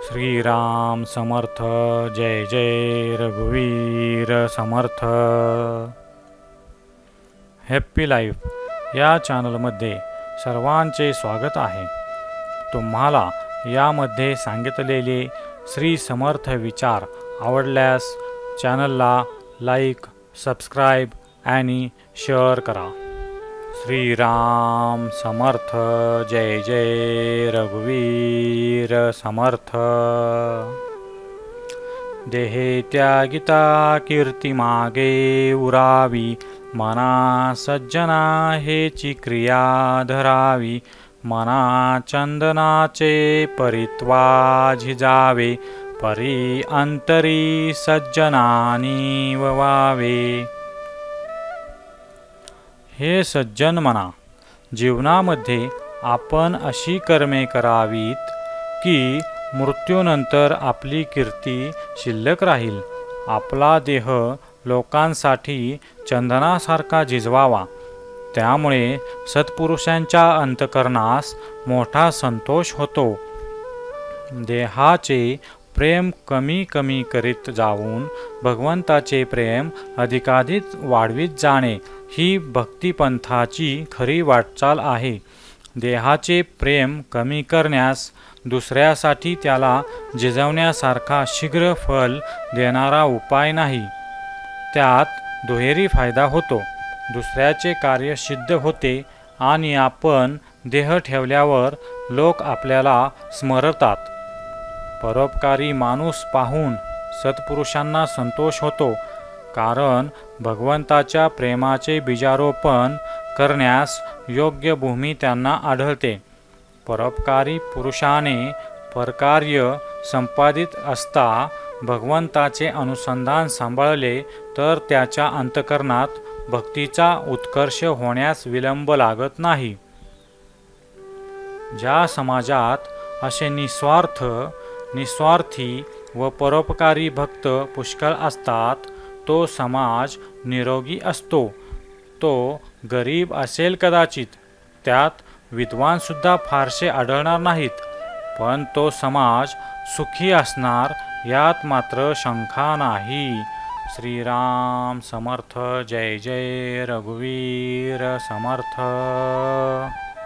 श्रीराम समर्थ। जय जय रघुवीर समर्थ। Happy life या चॅनलमध्ये सर्वांचे स्वागत आहे। तुम्हाला यामध्ये सांगितलेले श्री समर्थ विचार आवडल्यास चॅनलला लाईक, सबस्क्राईब आणि शेअर करा। श्रीराम समर्थ। जय जय रघुवीर समर्थ। देहे त्यागिता कीर्ती मागे उरावी, मना सज्जना हेची क्रिया धरावी। मना चंदनाचे परित्वा झिजावे, परी अंतरी सज्जनानी ववावे। हे सज्जन मना, जीवनामध्ये आपण अशी कर्मे करावीत की मृत्यूनंतर आपली कीर्ती शिल्लक राहील। आपला देह लोकांसाठी चंदनासारखा झिजवावा। त्यामुळे सत्पुरुषांच्या अंतःकरणास मोठा संतोष होतो। देहाचे प्रेम कमी कमी करीत जाऊन भगवंताचे प्रेम अधिकाधिक वाढवित जाणे ही भक्तिपंथाची खरी वाटचाल आहे। देहाचे प्रेम कमी करण्यास दुसऱ्यासाठी त्याला झिजवण्यासारखा शीघ्र फल देणारा उपाय नाही। त्यात दुहेरी फायदा होतो। दुसऱ्याचे कार्य सिद्ध होते आणि आपण देह ठेवल्यावर लोक आपल्याला स्मरतात। परोपकारी माणूस पाहून सत्पुरुषांना संतोष होतो, कारण भगवंताच्या प्रेमाचे बीजारोपण करण्यास योग्य भूमी त्यांना आढळते। परोपकारी पुरुषाने परकार्य संपादित असता भगवंताचे अनुसंधान सांभाळले तर त्याच्या अंतःकरणात भक्तीचा उत्कर्ष होण्यास विलंब लागत नाही। ज्या समाजात असे निस्वार्थी व परोपकारी भक्त पुष्कळ असतात, तो समाज निरोगी असतो। तो गरीब असेल कदाचित, त्यात विद्वानसुद्धा फारसे आढळणार नाहीत, पण तो समाज सुखी असणार यात मात्र शंका नाही। श्रीराम समर्थ। जय जय रघुवीर समर्थ।